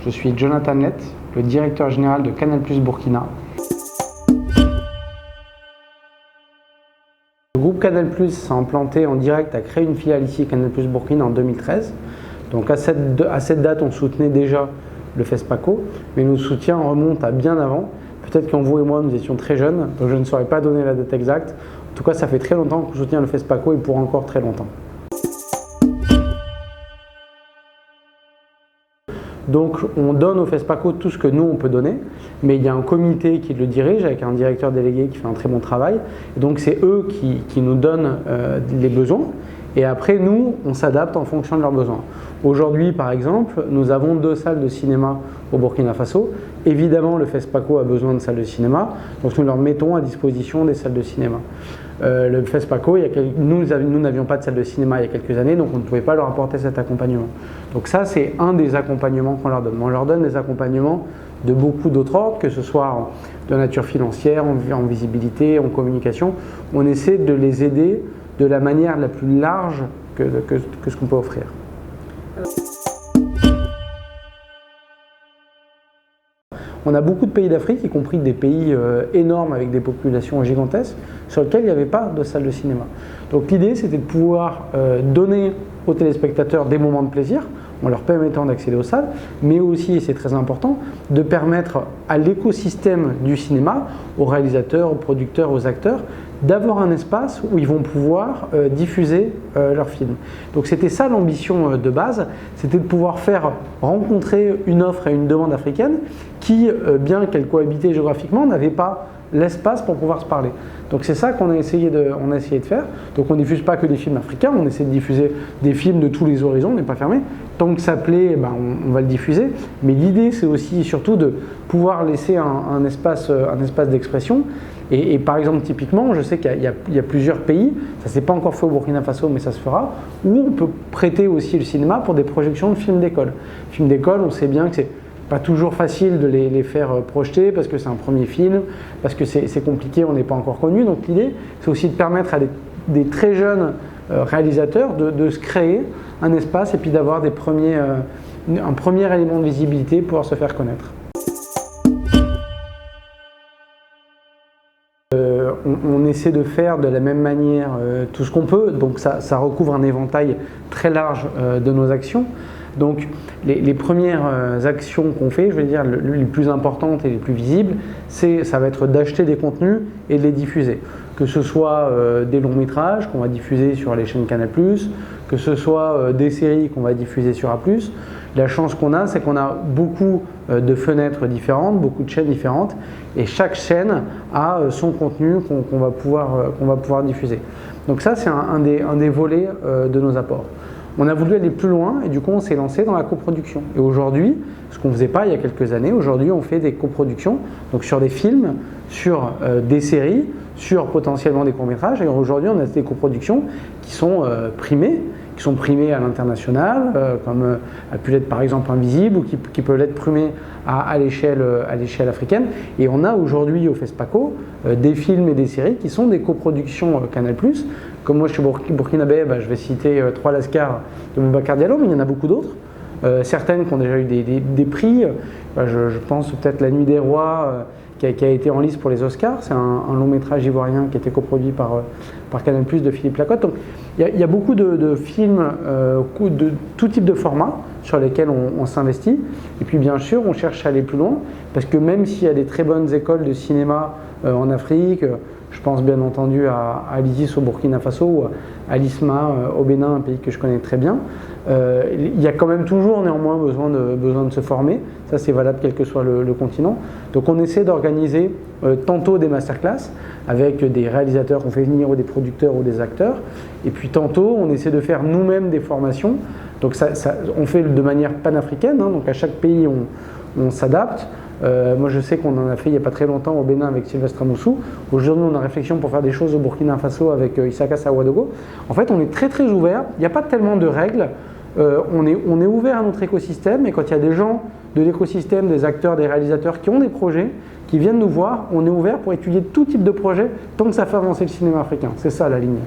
Je suis Jonathan Lett, le directeur général de Canal+ Burkina. Le groupe Canal+ s'est implanté en direct, a créé une filiale ici, Canal+ Burkina, en 2013. Donc à cette date, on soutenait déjà le FESPACO, mais nos soutiens remontent à bien avant. Peut-être qu'en vous et moi, nous étions très jeunes, donc je ne saurais pas donner la date exacte. En tout cas, ça fait très longtemps qu'on soutient le FESPACO et pour encore très longtemps. Donc on donne au FESPACO tout ce que nous on peut donner, mais il y a un comité qui le dirige avec un directeur délégué qui fait un très bon travail. Et donc c'est eux qui nous donnent les besoins et après nous on s'adapte en fonction de leurs besoins. Aujourd'hui par exemple, nous avons 2 salles de cinéma au Burkina Faso. Évidemment le FESPACO a besoin de salles de cinéma, donc nous leur mettons à disposition des salles de cinéma. Le FESPACO, nous n'avions pas de salle de cinéma il y a quelques années, donc on ne pouvait pas leur apporter cet accompagnement. Donc ça, c'est un des accompagnements qu'on leur donne. On leur donne des accompagnements de beaucoup d'autres ordres, que ce soit de nature financière, en visibilité, en communication. On essaie de les aider de la manière la plus large que ce qu'on peut offrir. On a beaucoup de pays d'Afrique, y compris des pays énormes avec des populations gigantesques, sur lesquels il n'y avait pas de salle de cinéma. Donc l'idée, c'était de pouvoir donner aux téléspectateurs des moments de plaisir, en leur permettant d'accéder aux salles, mais aussi, et c'est très important, de permettre à l'écosystème du cinéma, aux réalisateurs, aux producteurs, aux acteurs, d'avoir un espace où ils vont pouvoir diffuser leurs films. Donc c'était ça l'ambition de base, c'était de pouvoir faire rencontrer une offre et une demande africaine qui, bien qu'elles cohabitaient géographiquement, n'avaient pas l'espace pour pouvoir se parler. Donc c'est ça qu'on a essayé de faire. Donc on ne diffuse pas que des films africains, on essaie de diffuser des films de tous les horizons, on n'est pas fermé. Tant que ça plaît, on va le diffuser. Mais l'idée c'est aussi surtout de pouvoir laisser un espace d'expression. Et par exemple, typiquement, je sais qu'il y a plusieurs pays, ça ne s'est pas encore fait au Burkina Faso, mais ça se fera, où on peut prêter aussi le cinéma pour des projections de films d'école. Films d'école, on sait bien que c'est pas toujours facile de les faire projeter parce que c'est un premier film, parce que c'est compliqué, on n'est pas encore connu. Donc l'idée, c'est aussi de permettre à des très jeunes réalisateurs de se créer un espace et puis d'avoir un premier élément de visibilité pour pouvoir se faire connaître. On essaie de faire de la même manière tout ce qu'on peut, donc ça recouvre un éventail très large de nos actions. Donc les premières actions qu'on fait, je veux dire les plus importantes et les plus visibles, ça va être d'acheter des contenus et de les diffuser. Que ce soit des longs métrages qu'on va diffuser sur les chaînes Canal+, que ce soit des séries qu'on va diffuser sur A+. La chance qu'on a, c'est qu'on a beaucoup de fenêtres différentes, beaucoup de chaînes différentes, et chaque chaîne a son contenu qu'on va pouvoir diffuser. Donc ça, c'est un des volets de nos apports. On a voulu aller plus loin et du coup on s'est lancé dans la coproduction. Et aujourd'hui, ce qu'on ne faisait pas il y a quelques années, aujourd'hui on fait des coproductions, donc sur des films, sur des séries, sur potentiellement des courts-métrages. Et aujourd'hui on a des coproductions qui sont primées à l'international, comme a pu l'être par exemple Invisible, ou qui peuvent être primées à l'échelle africaine. Et on a aujourd'hui au FESPACO des films et des séries qui sont des coproductions Canal+. Comme moi je suis burkinabé, je vais citer 3 Lascars de Boubacar Diallo, mais il y en a beaucoup d'autres. Certaines qui ont déjà eu des prix. Je pense peut-être La Nuit des Rois, qui a été en lice pour les Oscars. C'est un long métrage ivoirien qui a été coproduit par Canal+, de Philippe Lacotte. Donc il y a beaucoup de films de tout type de format sur lesquels on s'investit. Et puis bien sûr, on cherche à aller plus loin, parce que même s'il y a des très bonnes écoles de cinéma en Afrique, je pense bien entendu à l'ISIS au Burkina Faso ou à l'ISMA au Bénin, un pays que je connais très bien. Il y a quand même toujours néanmoins besoin de se former. Ça, c'est valable quel que soit le continent. Donc on essaie d'organiser tantôt des masterclass avec des réalisateurs qu'on fait venir, ou des producteurs ou des acteurs. Et puis tantôt, on essaie de faire nous-mêmes des formations. Donc on fait de manière panafricaine, hein, donc à chaque pays on s'adapte. Moi je sais qu'on en a fait il n'y a pas très longtemps au Bénin avec Sylvestre Amoussou. Aujourd'hui on a réflexion pour faire des choses au Burkina Faso avec Isaka Sawadogo. En fait on est très ouvert, il n'y a pas tellement de règles, on est ouvert à notre écosystème, et quand il y a des gens de l'écosystème, des acteurs, des réalisateurs qui ont des projets, qui viennent nous voir, on est ouvert pour étudier tout type de projet tant que ça fait avancer le cinéma africain. C'est ça la ligne.